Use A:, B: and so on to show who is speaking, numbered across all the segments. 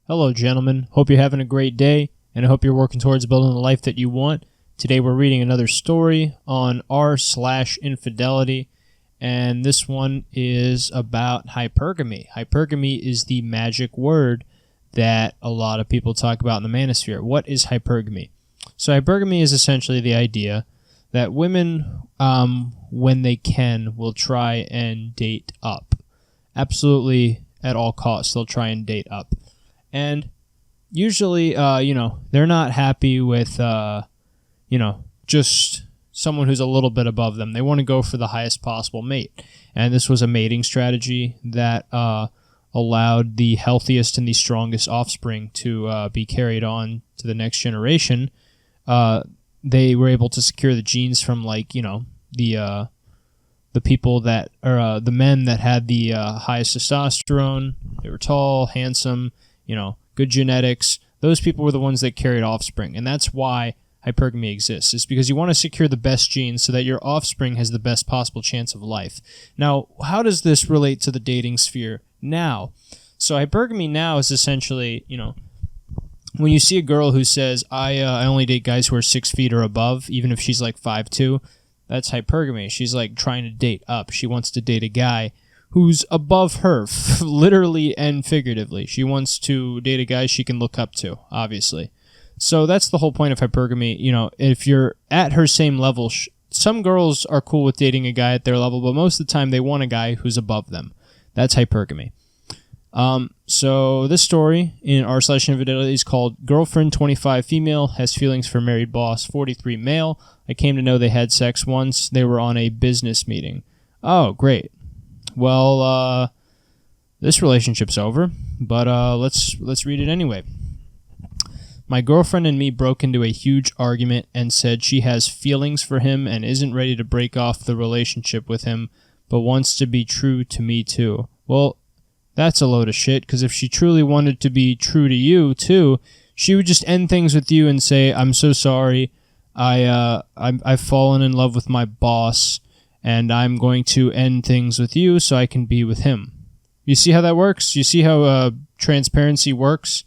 A: Hello, gentlemen. Hope you're having a great day, and I hope you're working towards building the life that you want. Today we're reading another story on r/infidelity, and this one is about hypergamy. Hypergamy is the magic word that a lot of people talk about in the manosphere. What is hypergamy? So hypergamy is essentially the idea that women, when they can, will try and date up. Absolutely, at all costs, they'll try and date up. And usually, they're not happy with, just someone who's a little bit above them. They want to go for the highest possible mate. And this was a mating strategy that allowed the healthiest and the strongest offspring to be carried on to the next generation. They were able to secure the genes from, the people that, or the men that had the highest testosterone. They were tall, handsome, good genetics. Those people were the ones that carried offspring. And that's why hypergamy exists. It's because you want to secure the best genes so that your offspring has the best possible chance of life. Now, how does this relate to the dating sphere now? So hypergamy now is essentially, when you see a girl who says, I only date guys who are 6 feet or above, even if she's like 5'2", that's hypergamy. She's like trying to date up. She wants to date a guy who's above her, literally and figuratively. She wants to date a guy she can look up to, obviously. So that's the whole point of hypergamy. If you're at her same level, some girls are cool with dating a guy at their level, but most of the time they want a guy who's above them. That's hypergamy. So this story in r/infidelity is called Girlfriend 25 Female Has Feelings for Married Boss 43 Male. I came to know they had sex once. They were on a business meeting. Oh, great. Well, this relationship's over, but let's read it anyway. My girlfriend and me broke into a huge argument and said she has feelings for him and isn't ready to break off the relationship with him, but wants to be true to me too. Well, that's a load of shit, because if she truly wanted to be true to you too, she would just end things with you and say, I'm so sorry, I've fallen in love with my boss, and I'm going to end things with you so I can be with him. You see how that works? You see how transparency works?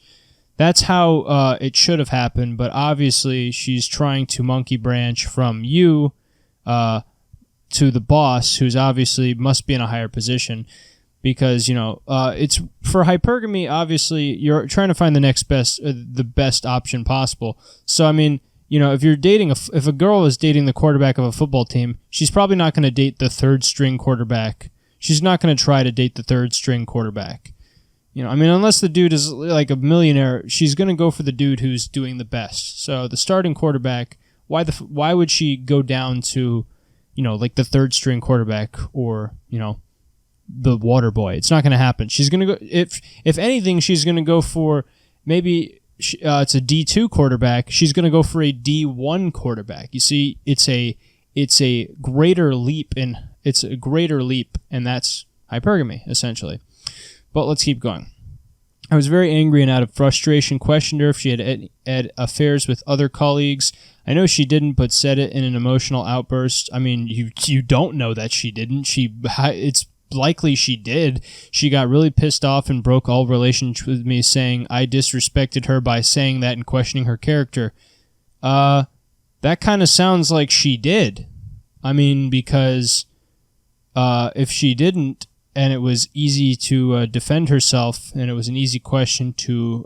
A: That's how it should have happened, but obviously she's trying to monkey branch from you to the boss, who's obviously must be in a higher position, because, it's for hypergamy, obviously you're trying to find the best option possible. So, I mean, if you're dating, if a girl is dating the quarterback of a football team, she's probably not going to date the third string quarterback. She's not going to try to date the third string quarterback. Unless the dude is like a millionaire, she's going to go for the dude who's doing the best. So the starting quarterback, why would she go down to, the third string quarterback or, the water boy? It's not going to happen. She's going to go, if anything, she's going to go for maybe it's a D2 quarterback. She's going to go for a D1 quarterback. You see, it's a greater leap, and that's hypergamy, essentially. But let's keep going. I was very angry and out of frustration questioned her if she had affairs with other colleagues. I know she didn't, but said it in an emotional outburst. I mean, you don't know that she didn't. It's likely she did. She got really pissed off and broke all relations with me, saying I disrespected her by saying that and questioning her character. That kind of sounds like she did. Because if she didn't, and it was easy to defend herself, and it was an easy question to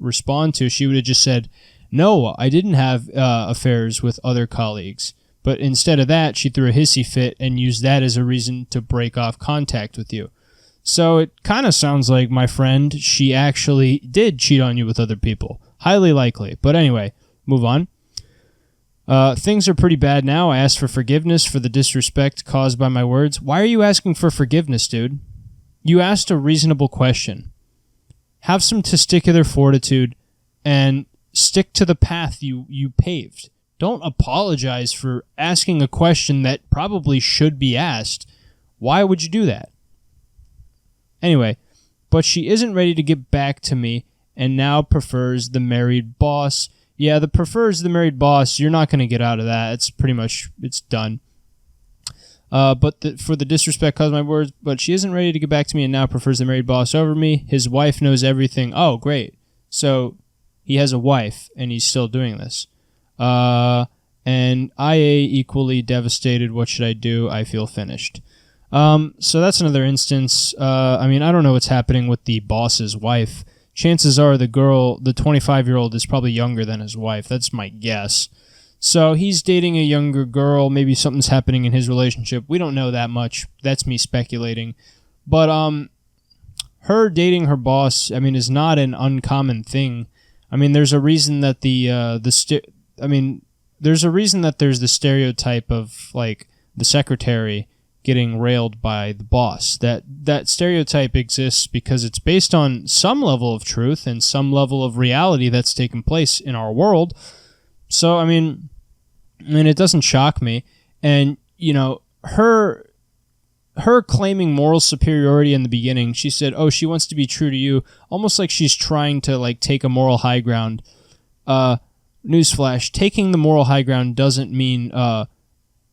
A: respond to, she would have just said, no, I didn't have affairs with other colleagues. But instead of that, she threw a hissy fit and used that as a reason to break off contact with you. So it kind of sounds like, my friend, she actually did cheat on you with other people. Highly likely. But anyway, move on. Things are pretty bad now. I asked for forgiveness for the disrespect caused by my words. Why are you asking for forgiveness, dude? You asked a reasonable question. Have some testicular fortitude and stick to the path you paved. Don't apologize for asking a question that probably should be asked. Why would you do that? Anyway, but she isn't ready to get back to me and now prefers the married boss. Yeah, prefers the married boss. You're not going to get out of that. It's pretty much, it's done. For the disrespect caused my words, but she isn't ready to get back to me and now prefers the married boss over me. His wife knows everything. Oh, great. So he has a wife, and he's still doing this. And IA equally devastated. What should I do? I feel finished. So that's another instance. I mean, I don't know what's happening with the boss's wife. Chances are the 25-year-old is probably younger than his wife. That's my guess. So he's dating a younger girl. Maybe something's happening in his relationship. We don't know that much. That's me speculating. But her dating her boss, I mean, is not an uncommon thing. I mean, there's a reason that there's a reason that there's the stereotype of like the secretary getting railed by the boss. That stereotype exists because it's based on some level of truth and some level of reality that's taken place in our world. So, I mean, it doesn't shock me. And, you know, her claiming moral superiority in the beginning, she said, oh, she wants to be true to you, almost like she's trying to, like, take a moral high ground. Newsflash, taking the moral high ground doesn't mean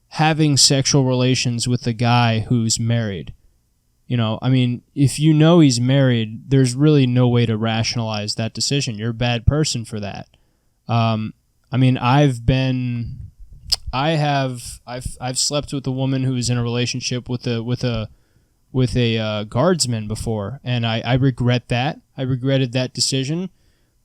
A: having sexual relations with a guy who's married. You know, I mean, if you know he's married, there's really no way to rationalize that decision. You're a bad person for that. I mean, I've slept with a woman who was in a relationship with a guardsman before, and I regret that. I regretted that decision,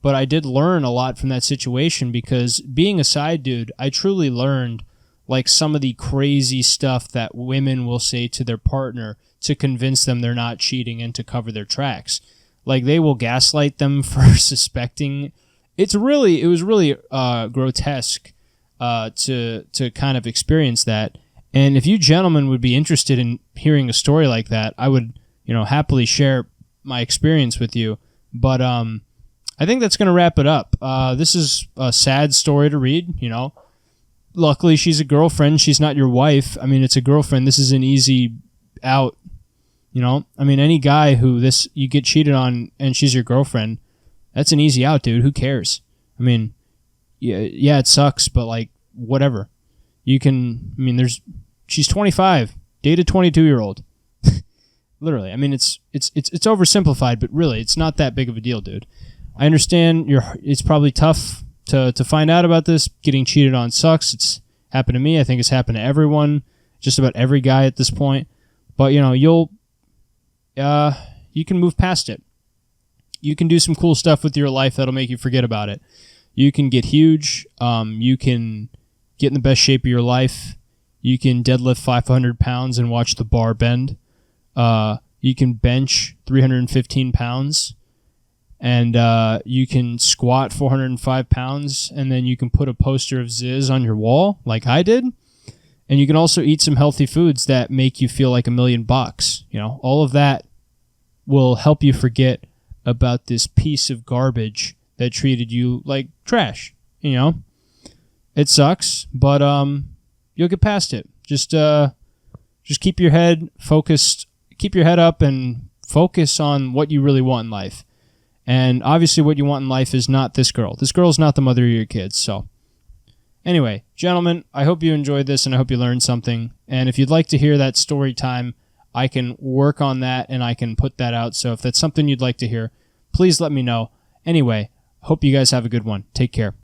A: but I did learn a lot from that situation because being a side dude, I truly learned like some of the crazy stuff that women will say to their partner to convince them they're not cheating and to cover their tracks. Like they will gaslight them for suspecting. It was really grotesque to kind of experience that. And if you gentlemen would be interested in hearing a story like that, I would, happily share my experience with you. But I think that's going to wrap it up. This is a sad story to read, Luckily, she's a girlfriend. She's not your wife. I mean, it's a girlfriend. This is an easy out, I mean, any guy who you get cheated on and she's your girlfriend, that's an easy out, dude. Who cares? I mean, yeah, it sucks, but like, whatever. She's 25, date a 22-year-old. Literally. I mean, it's oversimplified, but really, it's not that big of a deal, dude. I understand it's probably tough to find out about this. Getting cheated on sucks. It's happened to me. I think it's happened to everyone, just about every guy at this point. But, you can move past it. You can do some cool stuff with your life that'll make you forget about it. You can get huge. You can get in the best shape of your life. You can deadlift 500 pounds and watch the bar bend. You can bench 315 pounds. And you can squat 405 pounds. And then you can put a poster of Ziz on your wall like I did. And you can also eat some healthy foods that make you feel like $1 million. All of that will help you forget about this piece of garbage that treated you like trash. It sucks, but you'll get past it. Just keep your head focused, keep your head up, and focus on what you really want in life. And obviously, what you want in life is not this girl. This girl's not the mother of your kids. So, anyway, gentlemen, I hope you enjoyed this, and I hope you learned something. And if you'd like to hear that story time, I can work on that and I can put that out. So if that's something you'd like to hear, please let me know. Anyway, hope you guys have a good one. Take care.